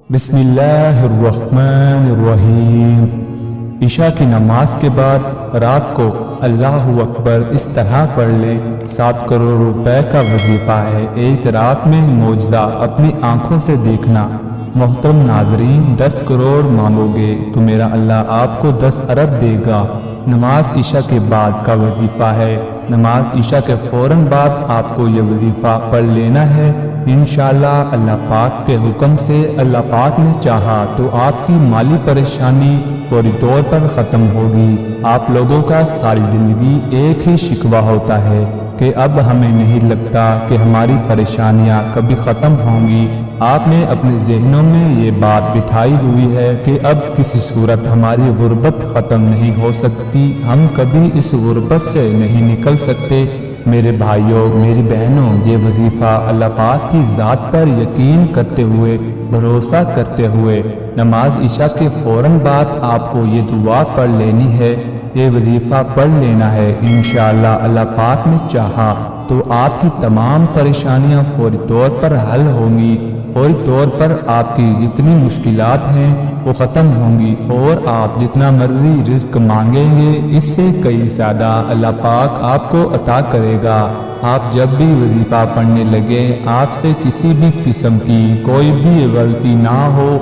بسم اللہ الرحمن الرحیم۔ عشاء کی نماز کے بعد رات کو اللہ اکبر اس طرح پڑھ لے 7 کروڑ روپے کا وظیفہ ہے۔ ایک رات میں معجزہ اپنی آنکھوں سے دیکھنا۔ محترم ناظرین، 10 کروڑ مانگو گے تو میرا اللہ آپ کو 10 ارب دے گا۔ نماز عشاء کے بعد کا وظیفہ ہے۔ نماز عشاء کے فوراً بعد آپ کو یہ وظیفہ پڑھ لینا ہے۔ انشاءاللہ اللہ پاک کے حکم سے اللہ پاک نے چاہا تو آپ کی مالی پریشانی فوری طور پر ختم ہوگی۔ آپ لوگوں کا ساری زندگی ایک ہی شکوہ ہوتا ہے کہ اب ہمیں نہیں لگتا کہ ہماری پریشانیاں کبھی ختم ہوں گی۔ آپ نے اپنے ذہنوں میں یہ بات بٹھائی ہوئی ہے کہ اب کسی صورت ہماری غربت ختم نہیں ہو سکتی، ہم کبھی اس غربت سے نہیں نکل سکتے۔ میرے بھائیوں، میری بہنوں، یہ وظیفہ اللہ پاک کی ذات پر یقین کرتے ہوئے، بھروسہ کرتے ہوئے نماز عشاء کے فوراً بعد آپ کو یہ دعا پڑھ لینی ہے، یہ وظیفہ پڑھ لینا ہے۔ انشاءاللہ اللہ پاک نے چاہا تو آپ کی تمام پریشانیاں فوری طور پر حل ہوں گی۔ فوری طور پر آپ کی جتنی مشکلات ہیں وہ ختم ہوں گی، اور آپ جتنا مرضی رزق مانگیں گے اس سے کئی زیادہ اللہ پاک آپ کو عطا کرے گا۔ آپ جب بھی وظیفہ پڑھنے لگے، آپ سے کسی بھی قسم کی کوئی بھی غلطی نہ ہو۔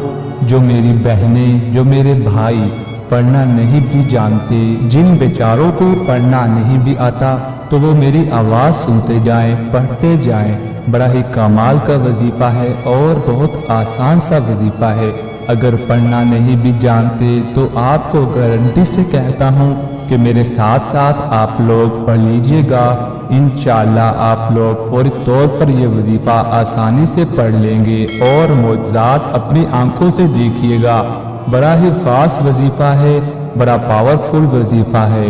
جو میری بہنیں، جو میرے بھائی پڑھنا نہیں بھی جانتے، جن بیچاروں کو پڑھنا نہیں بھی آتا، تو وہ میری آواز سنتے جائیں، پڑھتے جائیں۔ بڑا ہی کمال کا وظیفہ ہے اور بہت آسان سا وظیفہ ہے۔ اگر پڑھنا نہیں بھی جانتے تو آپ کو گارنٹی سے کہتا ہوں کہ میرے ساتھ ساتھ آپ لوگ پڑھ لیجئے گا۔ انشاءاللہ آپ لوگ فوری طور پر یہ وظیفہ آسانی سے پڑھ لیں گے اور معجزات اپنی آنکھوں سے دیکھیے گا۔ بڑا ہی خاص وظیفہ ہے، بڑا پاورفل وظیفہ ہے۔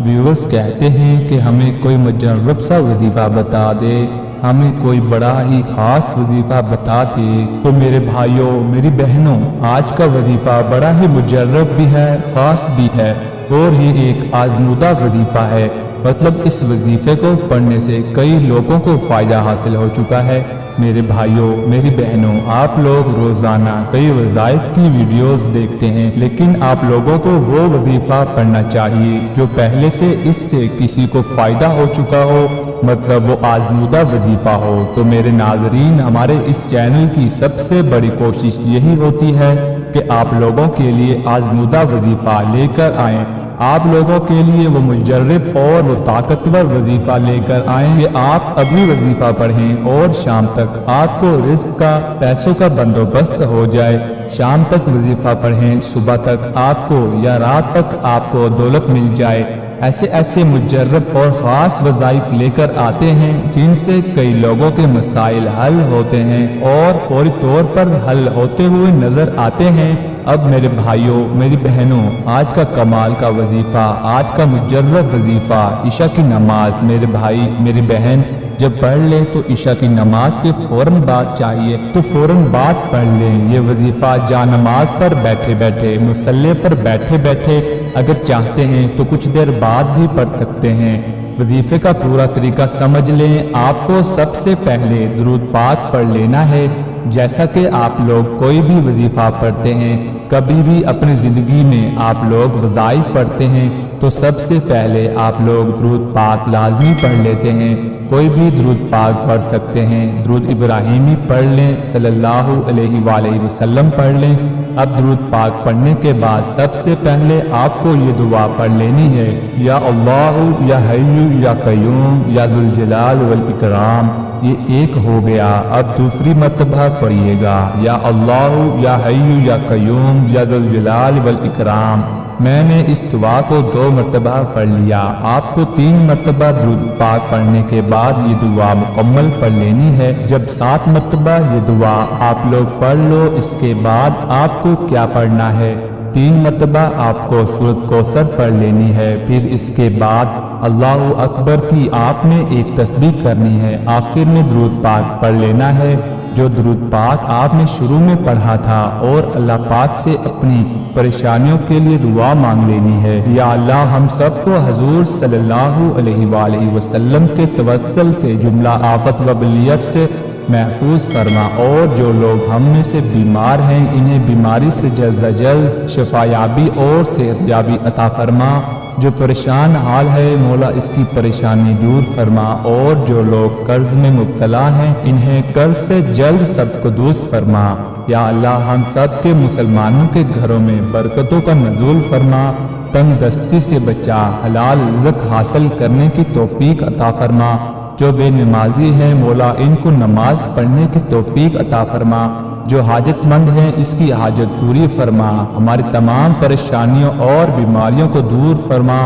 ویورز کہتے ہیں کہ ہمیں کوئی مجرب سا وظیفہ بتا دے، ہمیں کوئی بڑا ہی خاص وظیفہ بتا دے۔ تو میرے بھائیوں، میری بہنوں، آج کا وظیفہ بڑا ہی مجرب بھی ہے، خاص بھی ہے، اور یہ ایک آزمودہ وظیفہ ہے۔ مطلب اس وظیفے کو پڑھنے سے کئی لوگوں کو فائدہ حاصل ہو چکا ہے۔ میرے بھائیوں، میری بہنوں، آپ لوگ روزانہ کئی وظائف کی ویڈیوز دیکھتے ہیں، لیکن آپ لوگوں کو وہ وظیفہ پڑھنا چاہیے جو پہلے سے اس سے کسی کو فائدہ ہو چکا ہو، مطلب وہ آزمودہ وظیفہ ہو۔ تو میرے ناظرین، ہمارے اس چینل کی سب سے بڑی کوشش یہی ہوتی ہے کہ آپ لوگوں کے لیے آزمودہ وظیفہ لے کر آئیں، آپ لوگوں کے لیے وہ مجرب اور وہ طاقتور وظیفہ لے کر آئیں کہ آپ ابھی وظیفہ پڑھیں اور شام تک آپ کو رزق کا، پیسوں کا بندوبست ہو جائے۔ شام تک وظیفہ پڑھیں، صبح تک آپ کو یا رات تک آپ کو دولت مل جائے۔ ایسے مجرب اور خاص وظائف لے کر آتے ہیں جن سے کئی لوگوں کے مسائل حل ہوتے ہیں اور فوری طور پر حل ہوتے ہوئے نظر آتے ہیں۔ اب میرے بھائیوں، میری بہنوں، آج کا کمال کا وظیفہ، آج کا مجرب وظیفہ، عشاء کی نماز، میرے بھائی، میری بہن جب پڑھ لے تو عشاء کی نماز کے فوراً بعد چاہیے تو فوراً بعد پڑھ لیں۔ یہ وظیفہ جا نماز پر بیٹھے بیٹھے، مصلی پر بیٹھے بیٹھے اگر چاہتے ہیں تو کچھ دیر بعد بھی پڑھ سکتے ہیں۔ وظیفے کا پورا طریقہ سمجھ لیں۔ آپ کو سب سے پہلے درود پاک پڑھ لینا ہے۔ جیسا کہ آپ لوگ کوئی بھی وظیفہ پڑھتے ہیں، کبھی بھی اپنی زندگی میں آپ لوگ وظائف پڑھتے ہیں تو سب سے پہلے آپ لوگ درود پاک لازمی پڑھ لیتے ہیں۔ کوئی بھی درود پاک پڑھ سکتے ہیں، درود ابراہیمی پڑھ لیں، صلی اللہ علیہ وآلہ وسلم پڑھ لیں۔ اب درود پاک پڑھنے کے بعد سب سے پہلے آپ کو یہ دعا پڑھ لینی ہے، یا اللہ یا حی یا قیوم یا ذوالجلال والاکرام۔ یہ ایک ہو گیا۔ اب دوسری مرتبہ پڑھیے گا، یا اللہ یا حی یا قیوم یا ذوالجلال والاکرام۔ میں نے اس دعا کو 2 مرتبہ پڑھ لیا۔ آپ کو 3 مرتبہ درود پاک پڑھنے کے بعد یہ دعا مکمل پڑھ لینی ہے۔ جب 7 مرتبہ یہ دعا آپ لوگ پڑھ لو، اس کے بعد آپ کو کیا پڑھنا ہے؟ 3 مرتبہ آپ کو سورۃ کوثر پڑھ لینی ہے۔ پھر اس کے بعد اللہ اکبر کی آپ نے ایک تسبیح کرنی ہے۔ آخر میں درود پاک پڑھ لینا ہے، جو درود پاک آپ نے شروع میں پڑھا تھا، اور اللہ پاک سے اپنی پریشانیوں کے لیے دعا مانگ لینی ہے۔ یا اللہ، ہم سب کو حضور صلی اللہ علیہ وآلہ وسلم کے توسل سے جملہ آفت و بلیت سے محفوظ فرما، اور جو لوگ ہم میں سے بیمار ہیں انہیں بیماری سے جلد از جلد شفایابی اور صحت یابی عطا فرما۔ جو پریشان حال ہے مولا اس کی پریشانی دور فرما، اور جو لوگ قرض میں مبتلا ہیں انہیں قرض سے جلد سب کو دوست فرما۔ یا اللہ ہم سب کے مسلمانوں کے گھروں میں برکتوں کا نزول فرما، تنگ دستی سے بچا، حلال رزق حاصل کرنے کی توفیق عطا فرما۔ جو بے نمازی ہیں مولا ان کو نماز پڑھنے کی توفیق عطا فرما۔ جو حاجت مند ہیں اس کی حاجت پوری فرما، ہماری تمام پریشانیوں اور بیماریوں کو دور فرما،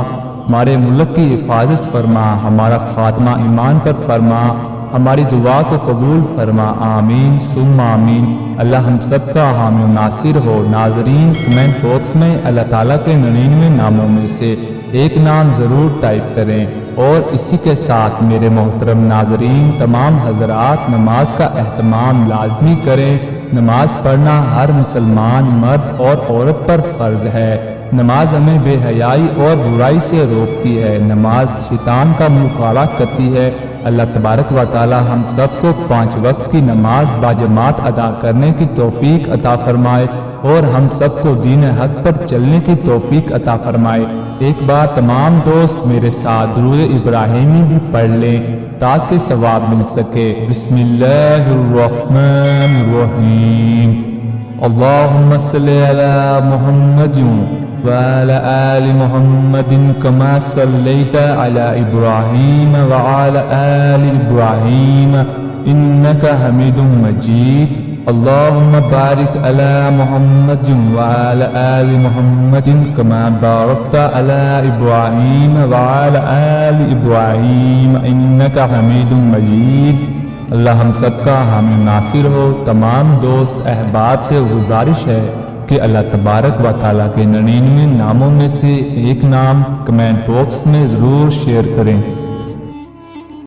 ہمارے ملک کی حفاظت فرما، ہمارا خاتمہ ایمان پر فرما، ہماری دعا کو قبول فرما، آمین ثم آمین۔ اللہ ہم سب کا حامی و ناصر ہو۔ ناظرین کمنٹ باکس میں اللہ تعالیٰ کے 99 ناموں میں سے ایک نام ضرور ٹائپ کریں، اور اسی کے ساتھ میرے محترم ناظرین تمام حضرات نماز کا اہتمام لازمی کریں۔ نماز پڑھنا ہر مسلمان مرد اور عورت پر فرض ہے۔ نماز ہمیں بے حیائی اور برائی سے روکتی ہے۔ نماز شیطان کا منہ کالا کرتی ہے۔ اللہ تبارک و تعالی ہم سب کو 5 وقت کی نماز باجماعت ادا کرنے کی توفیق عطا فرمائے، اور ہم سب کو دین حق پر چلنے کی توفیق عطا فرمائے۔ ایک بار تمام دوست میرے ساتھ درود ابراہیمی بھی پڑھ لیں تاکہ ثواب مل سکے۔ بسم اللہ الرحمن الرحیم۔ اللہم صلی علی محمد وعلى آل محمد كما صليت على إبراهيم وعلى آل إبراهيم إنك حميد مجيد۔ اللهم بارك على محمد وعلى آل محمد كما باركت على إبراهيم وعلى آل إبراهيم إنك حميد مجيد۔ اللہ ہم سب کا حامی ناصر ہو۔ تمام دوست احباب سے گزارش ہے کہ اللہ تبارک و تعالیٰ کے 99 ناموں میں سے ایک نام کمنٹ باکس میں ضرور شیئر کریں۔